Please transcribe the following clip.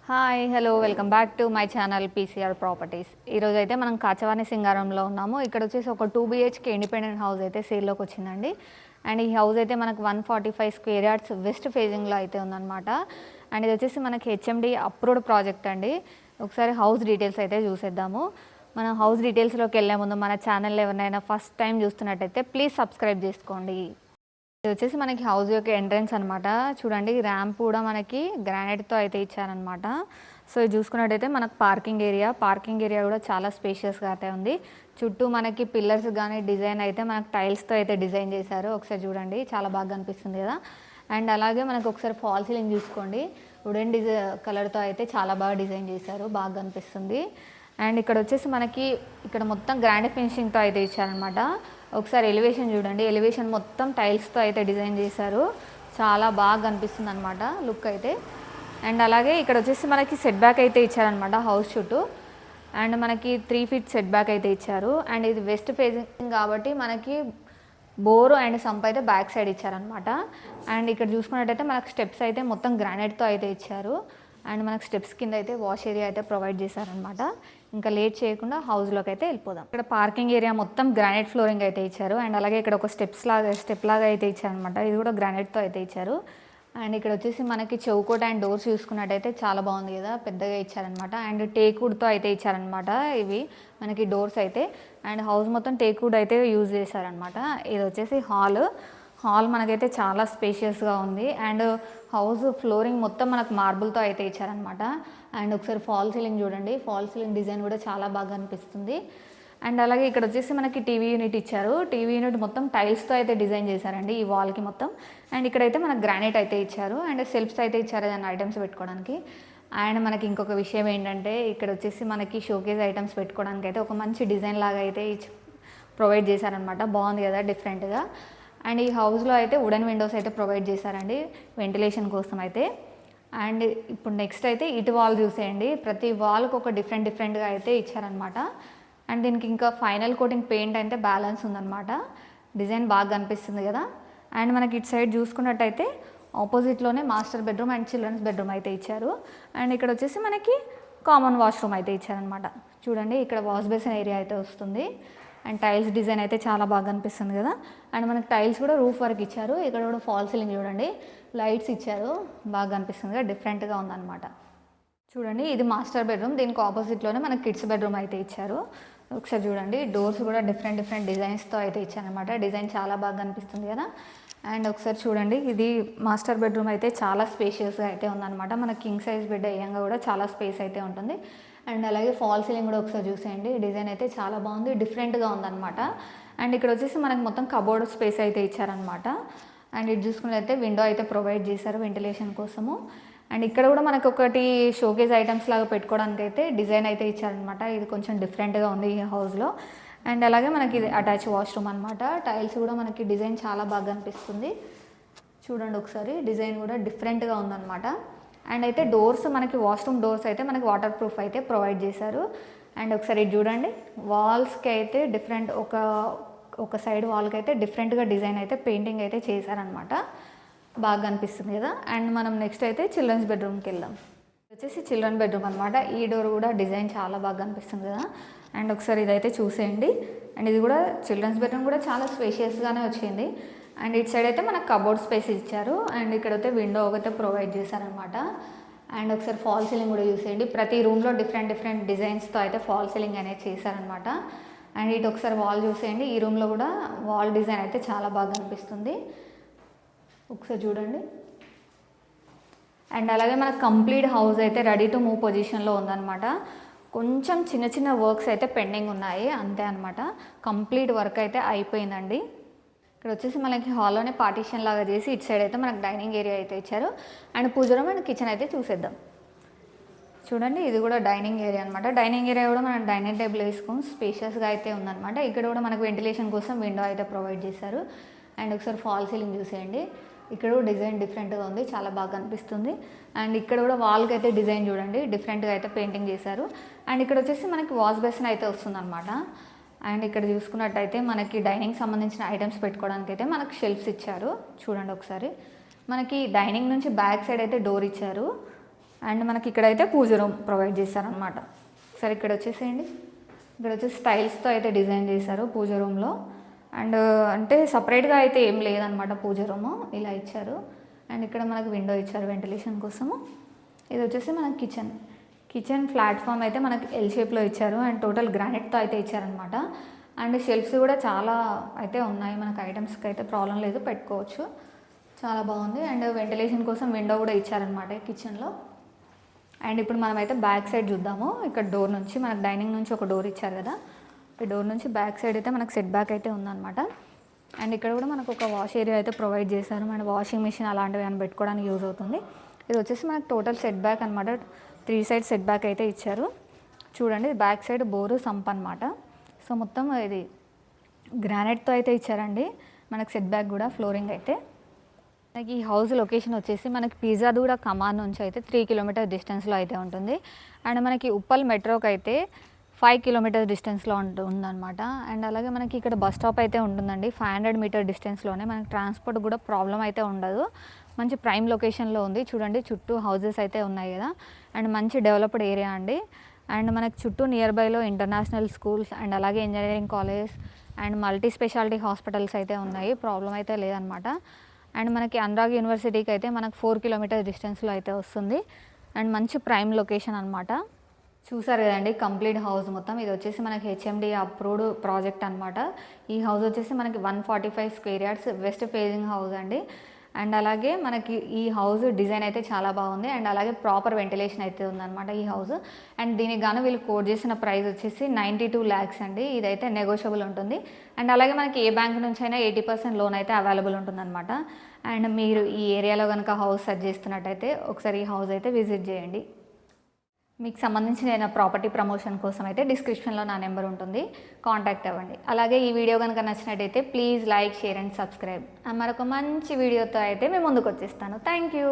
Hi hello welcome back to my channel PCR properties. ఈరోజు అయితే మనం కాచవాని సింగారంలో ఉన్నాము. ఇక్కడ వచ్చేసి ఒక 2 BHK ఇండిపెండెంట్ హౌస్ అయితే సేల్లోకి వచ్చిందండి. అండ్ ఈ హౌస్ అయితే మనకు 145 స్క్వేర్ యార్డ్స్ వెస్ట్ ఫేజింగ్లో అయితే ఉందన్నమాట. అండ్ ఇది వచ్చేసి మనకి హెచ్ఎండి అప్రూవ్డ్ ప్రాజెక్ట్ అండి. ఒకసారి హౌస్ డీటెయిల్స్ అయితే చూసేద్దాము. మనం హౌస్ డీటెయిల్స్లోకి వెళ్ళే ముందు మన ఛానల్ ఎవరినైనా ఫస్ట్ టైం చూస్తున్నట్టయితే ప్లీజ్ సబ్స్క్రైబ్ చేసుకోండి. ఇది వచ్చేసి మనకి హౌస్ యొక్క ఎంట్రన్స్ అనమాట. చూడండి ర్యాంప్ కూడా మనకి గ్రానైట్తో అయితే ఇచ్చారనమాట. సో ఇది చూసుకున్నట్టయితే మనకు పార్కింగ్ ఏరియా కూడా చాలా స్పేషియస్గా అయితే ఉంది. చుట్టూ మనకి పిల్లర్స్ కానీ డిజైన్ అయితే మనకు టైల్స్తో అయితే డిజైన్ చేశారు. ఒకసారి చూడండి, చాలా బాగా కనిపిస్తుంది కదా. అండ్ అలాగే మనకు ఒకసారి ఫాల్ సీలింగ్ చూసుకోండి, వుడెన్ కలర్తో అయితే చాలా బాగా డిజైన్ చేశారు, బాగా కనిపిస్తుంది. అండ్ ఇక్కడ వచ్చేసి మనకి ఇక్కడ మొత్తం గ్రాండ్ ఫినిషింగ్తో అయితే ఇచ్చారనమాట. ఒకసారి ఎలివేషన్ చూడండి, ఎలివేషన్ మొత్తం టైల్స్తో అయితే డిజైన్ చేశారు, చాలా బాగా కనిపిస్తుంది అనమాట లుక్ అయితే. అండ్ అలాగే ఇక్కడ వచ్చేసి మనకి సెట్ బ్యాక్ అయితే ఇచ్చారనమాట హౌస్ చుట్టూ. అండ్ మనకి 3 feet సెట్ బ్యాక్ అయితే ఇచ్చారు. అండ్ ఇది వెస్ట్ ఫేసింగ్ కాబట్టి మనకి బోరు అండ్ సంప్ అయితే బ్యాక్ సైడ్ ఇచ్చారనమాట. అండ్ ఇక్కడ చూసుకున్నట్టయితే మనకు స్టెప్స్ అయితే మొత్తం గ్రానైట్తో అయితే ఇచ్చారు. అండ్ మనకు స్టెప్స్ కింద అయితే వాష్ ఏరియా అయితే ప్రొవైడ్ చేశారనమాట. ఇంకా లేట్ చేయకుండా హౌస్లోకి అయితే వెళ్ళిపోదాం. ఇక్కడ పార్కింగ్ ఏరియా మొత్తం గ్రానైట్ ఫ్లోరింగ్ అయితే ఇచ్చారు. అండ్ అలాగే ఇక్కడ ఒక స్టెప్ లాగా అయితే ఇచ్చారనమాట, ఇది కూడా గ్రానైట్తో అయితే ఇచ్చారు. అండ్ ఇక్కడ వచ్చేసి మనకి చౌకోట అండ్ డోర్స్ చూసుకున్నట్టయితే చాలా బాగుంది కదా, పెద్దగా ఇచ్చారనమాట. అండ్ టేక్వుడ్తో అయితే ఇచ్చారనమాట ఇవి మనకి డోర్స్ అయితే. అండ్ హౌస్ మొత్తం టేక్వుడ్ అయితే యూజ్ చేశారనమాట. ఇది వచ్చేసి హాల్ మనకైతే చాలా స్పేషియస్గా ఉంది. అండ్ హౌస్ ఫ్లోరింగ్ మొత్తం మనకు మార్బుల్తో అయితే ఇచ్చారనమాట. అండ్ ఒకసారి ఫాల్ సీలింగ్ చూడండి, ఫాల్ సీలింగ్ డిజైన్ కూడా చాలా బాగా అనిపిస్తుంది. అండ్ అలాగే ఇక్కడ వచ్చేసి మనకి టీవీ యూనిట్ ఇచ్చారు. టీవీ యూనిట్ మొత్తం టైల్స్తో అయితే డిజైన్ చేశారండి ఈ వాల్కి మొత్తం. అండ్ ఇక్కడైతే మనకు గ్రానైట్ అయితే ఇచ్చారు. అండ్ సెల్ఫ్స్ అయితే ఇచ్చారు ఏదైనా ఐటమ్స్ పెట్టుకోవడానికి. అండ్ మనకి ఇంకొక విషయం ఏంటంటే ఇక్కడ వచ్చేసి మనకి షోకేజ్ ఐటమ్స్ పెట్టుకోవడానికి అయితే ఒక మంచి డిజైన్ లాగా అయితే ప్రొవైడ్ చేశారనమాట, బాగుంది కదా డిఫరెంట్గా. అండ్ ఈ హౌస్లో అయితే వుడెన్ విండోస్ అయితే ప్రొవైడ్ చేశారండి వెంటిలేషన్ కోసం అయితే. అండ్ ఇప్పుడు నెక్స్ట్ అయితే ఇటు వాల్ చూసేయండి, ప్రతి వాల్కి ఒక డిఫరెంట్గా అయితే ఇచ్చారనమాట. అండ్ దీనికి ఇంకా ఫైనల్ కోటింగ్ పెయింట్ అయితే బ్యాలెన్స్ ఉందన్నమాట. డిజైన్ బాగా కనిపిస్తుంది కదా. అండ్ మనకి ఇటు సైడ్ చూసుకున్నట్టయితే ఆపోజిట్లోనే master bedroom and children's bedroom అయితే ఇచ్చారు. అండ్ ఇక్కడ వచ్చేసి మనకి కామన్ వాష్రూమ్ అయితే ఇచ్చారనమాట. చూడండి ఇక్కడ వాష్ బేసిన్ ఏరియా అయితే వస్తుంది. అండ్ టైల్స్ డిజైన్ అయితే చాలా బాగా అనిపిస్తుంది కదా. అండ్ మనకి టైల్స్ కూడా రూఫ్ వరకు ఇచ్చారు. ఇక్కడ కూడా ఫాల్ సీలింగ్ చూడండి, లైట్స్ ఇచ్చారు, బాగా అనిపిస్తుంది కదా, డిఫరెంట్గా ఉందన్నమాట. చూడండి ఇది మాస్టర్ బెడ్రూమ్, దీనికి ఆపోజిట్లోనే మనకి కిడ్స్ బెడ్రూమ్ అయితే ఇచ్చారు. ఒకసారి చూడండి డోర్స్ కూడా డిఫరెంట్ డిజైన్స్తో అయితే ఇచ్చారనమాట. డిజైన్ చాలా బాగా అనిపిస్తుంది కదా. అండ్ ఒకసారి చూడండి ఇది మాస్టర్ బెడ్రూమ్ అయితే చాలా స్పేషియస్గా అయితే ఉందన్నమాట. మనకి కింగ్ సైజ్ బెడ్ అయ్యంగా కూడా చాలా స్పేస్ అయితే ఉంటుంది. అండ్ అలాగే ఫాల్ సీలింగ్ కూడా ఒకసారి చూసేయండి, డిజైన్ అయితే చాలా బాగుంది, డిఫరెంట్గా ఉందన్నమాట. అండ్ ఇక్కడ వచ్చేసి మనకి మొత్తం కబోర్డ్ స్పేస్ అయితే ఇచ్చారనమాట. అండ్ ఇది చూసుకున్నట్లయితే విండో అయితే ప్రొవైడ్ చేశారు వెంటిలేషన్ కోసము. అండ్ ఇక్కడ కూడా మనకు ఒకటి షోకేజ్ ఐటమ్స్ లాగా పెట్టుకోవడానికి అయితే డిజైన్ అయితే ఇచ్చారనమాట. ఇది కొంచెం డిఫరెంట్గా ఉంది ఈ హౌస్లో. అండ్ అలాగే మనకి ఇది అటాచ్ వాష్రూమ్ అనమాట. టైల్స్ కూడా మనకి డిజైన్ చాలా బాగా అనిపిస్తుంది. చూడండి ఒకసారి డిజైన్ కూడా డిఫరెంట్గా ఉందన్నమాట. అండ్ అయితే డోర్స్ మనకి వాష్రూమ్ డోర్స్ అయితే మనకి వాటర్ ప్రూఫ్ అయితే ప్రొవైడ్ చేశారు. అండ్ ఒకసారి ఇది చూడండి వాల్స్కి అయితే డిఫరెంట్ ఒక సైడ్ వాల్కి అయితే డిఫరెంట్గా డిజైన్ అయితే పెయింటింగ్ అయితే చేశారనమాట, బాగా అనిపిస్తుంది కదా. అండ్ మనం నెక్స్ట్ అయితే చిల్డ్రన్స్ బెడ్రూమ్కి వెళ్దాం. వచ్చేసి చిల్డ్రన్ బెడ్రూమ్ అనమాట. ఈ డోర్ కూడా డిజైన్ చాలా బాగా అనిపిస్తుంది కదా. అండ్ ఒకసారి ఇదైతే చూసేయండి. అండ్ ఇది కూడా చిల్డ్రన్స్ బెడ్రూమ్ కూడా చాలా స్పేషియస్గానే వచ్చింది. అండ్ ఇటు సైడ్ అయితే మనకు కబోర్డ్ స్పేస్ ఇచ్చారు. అండ్ ఇక్కడైతే విండో ఒకటే ప్రొవైడ్ చేశారనమాట. అండ్ ఒకసారి ఫాల్ సీలింగ్ కూడా చూసేయండి, ప్రతి రూమ్లో డిఫరెంట్ డిజైన్స్తో అయితే ఫాల్ సీలింగ్ అనేది చేశారనమాట. అండ్ ఇటు ఒకసారి వాల్ చూసేయండి, ఈ రూమ్లో కూడా వాల్ డిజైన్ అయితే చాలా బాగా అనిపిస్తుంది, ఒకసారి చూడండి. అండ్ అలాగే మనకు కంప్లీట్ హౌస్ అయితే రెడీ టు మూవ్ పొజిషన్లో ఉందన్నమాట. కొంచెం చిన్న వర్క్స్ అయితే పెండింగ్ ఉన్నాయి అంతే అనమాట. కంప్లీట్ వర్క్ అయితే అయిపోయిందండి. ఇక్కడ వచ్చేసి మనకి హాల్లోనే పార్టీషన్ లాగా చేసి ఇటు సైడ్ అయితే మనకు డైనింగ్ ఏరియా అయితే ఇచ్చారు. And puja room and kitchen అయితే చూసేద్దాం. చూడండి ఇది కూడా డైనింగ్ ఏరియా అనమాట. డైనింగ్ ఏరియా కూడా మనం డైనింగ్ టేబుల్ వేసుకొని స్పేషియస్గా అయితే ఉందన్నమాట. ఇక్కడ కూడా మనకు వెంటిలేషన్ కోసం విండో అయితే ప్రొవైడ్ చేశారు. అండ్ ఒకసారి ఫాల్ సీలింగ్ చూసేయండి, ఇక్కడ కూడా డిజైన్ డిఫరెంట్గా ఉంది, చాలా బాగా అనిపిస్తుంది. అండ్ ఇక్కడ కూడా వాల్కి అయితే డిజైన్ చూడండి డిఫరెంట్గా అయితే పెయింటింగ్ చేశారు. అండ్ ఇక్కడ వచ్చేసి మనకి వాష్ బేసిన్ అయితే వస్తుందన్నమాట. అండ్ ఇక్కడ చూసుకున్నట్టయితే మనకి డైనింగ్ సంబంధించిన ఐటమ్స్ పెట్టుకోవడానికి అయితే మనకు షెల్ఫ్స్ ఇచ్చారు. చూడండి ఒకసారి మనకి డైనింగ్ నుంచి బ్యాక్ సైడ్ అయితే డోర్ ఇచ్చారు. అండ్ మనకి ఇక్కడైతే పూజ రూమ్ ప్రొవైడ్ చేశారనమాట. సరే ఇక్కడ వచ్చేసేయండి. ఇక్కడ వచ్చేసి స్టైల్స్తో అయితే డిజైన్ చేశారు పూజ రూమ్లో. అండ్ అంటే సపరేట్గా అయితే ఏం లేదనమాట పూజ రూము, ఇలా ఇచ్చారు. అండ్ ఇక్కడ మనకు విండో ఇచ్చారు వెంటిలేషన్ కోసము. ఇది వచ్చేసి మనకి కిచెన్ ప్లాట్ఫామ్ అయితే మనకి ఎల్ షేప్లో ఇచ్చారు. అండ్ టోటల్ గ్రానైట్తో అయితే ఇచ్చారనమాట. అండ్ షెల్ఫ్స్ కూడా చాలా అయితే ఉన్నాయి, మనకు ఐటమ్స్కి అయితే ప్రాబ్లం లేదు, పెట్టుకోవచ్చు, చాలా బాగుంది. అండ్ వెంటిలేషన్ కోసం విండో కూడా ఇచ్చారనమాట కిచెన్లో. అండ్ ఇప్పుడు మనమైతే బ్యాక్ సైడ్ చూద్దాము. ఇక్కడ డోర్ నుంచి మనకు డైనింగ్ నుంచి ఒక డోర్ ఇచ్చారు కదా, ఈ డోర్ నుంచి బ్యాక్ సైడ్ అయితే మనకు సెట్ బ్యాక్ అయితే ఉందన్నమాట. అండ్ ఇక్కడ కూడా మనకు ఒక వాష్ ఏరియా అయితే ప్రొవైడ్ చేశారు. మన వాషింగ్ మిషన్ అలాంటివి అని పెట్టుకోవడానికి యూజ్ అవుతుంది. ఇది వచ్చేసి మనకు టోటల్ సెట్ బ్యాక్ అనమాట, 3 సైడ్ సెట్ బ్యాక్ అయితే ఇచ్చారు. చూడండి బ్యాక్ సైడ్ బోరు సంప్ అనమాట. సో మొత్తం ఇది గ్రానైట్తో అయితే ఇచ్చారండి. మనకు సెట్ బ్యాక్ కూడా ఫ్లోరింగ్ అయితే. మనకి ఈ హౌస్ లొకేషన్ వచ్చేసి మనకి పిజ్జాదూడ కమాన్ నుంచి అయితే 3 కిలోమీటర్ డిస్టెన్స్లో అయితే ఉంటుంది. అండ్ మనకి ఉప్పల్ మెట్రోకి అయితే 5 కిలోమీటర్ డిస్టెన్స్లో ఉందన్నమాట. అండ్ అలాగే మనకి ఇక్కడ బస్ స్టాప్ అయితే ఉంటుందండి, 500 మీటర్ డిస్టెన్స్లోనే. మనకి ట్రాన్స్పోర్ట్ కూడా ప్రాబ్లం అయితే ఉండదు. మంచి ప్రైమ్ లొకేషన్లో ఉంది. చూడండి చుట్టూ హౌజెస్ అయితే ఉన్నాయి కదా, అండ్ మంచి డెవలప్డ్ ఏరియా అండి. అండ్ మనకి చుట్టూ నియర్ బైలో ఇంటర్నేషనల్ స్కూల్స్ అండ్ అలాగే engineering college and multi speciality hospitals అయితే ఉన్నాయి, ప్రాబ్లం అయితే లేదనమాట. అండ్ మనకి అనురాగ్ యూనివర్సిటీకి అయితే మనకు 4 కిలోమీటర్ డిస్టెన్స్లో అయితే వస్తుంది. అండ్ మంచి ప్రైమ్ లొకేషన్ అనమాట. చూసారు కదండి కంప్లీట్ హౌస్ మొత్తం. ఇది వచ్చేసి మనకి హెచ్ఎండి అప్రూవ్డ్ ప్రాజెక్ట్ అనమాట. ఈ హౌస్ వచ్చేసి మనకి 145 square yards west facing house అండి. అండ్ అలాగే మనకి ఈ హౌస్ డిజైన్ అయితే చాలా బాగుంది. అండ్ అలాగే ప్రాపర్ వెంటిలేషన్ అయితే ఉందన్నమాట ఈ హౌస్. అండ్ దీనికి గాను వీళ్ళు కోట్ చేసిన ప్రైస్ వచ్చేసి 92 lakhs అండి. ఇదైతే నెగోషియబుల్ ఉంటుంది. అండ్ అలాగే మనకి ఏ బ్యాంక్ నుంచి అయినా 80% లోన్ అయితే అవైలబుల్ ఉంటుందన్నమాట. అండ్ మీరు ఈ ఏరియాలో కనుక హౌస్ సెర్చ్ చేస్తున్నట్టయితే ఒకసారి ఈ హౌస్ అయితే విజిట్ చేయండి. మీకు సంబంధించిన ప్రాపర్టీ ప్రమోషన్ కోసం అయితే డిస్క్రిప్షన్లో నా నెంబర్ ఉంటుంది, కాంటాక్ట్ అవ్వండి. అలాగే ఈ వీడియో కనుక నచ్చినట్టయితే please like, share and subscribe. మరొక మంచి వీడియోతో అయితే మేము ముందుకు వచ్చేస్తాను. Thank you.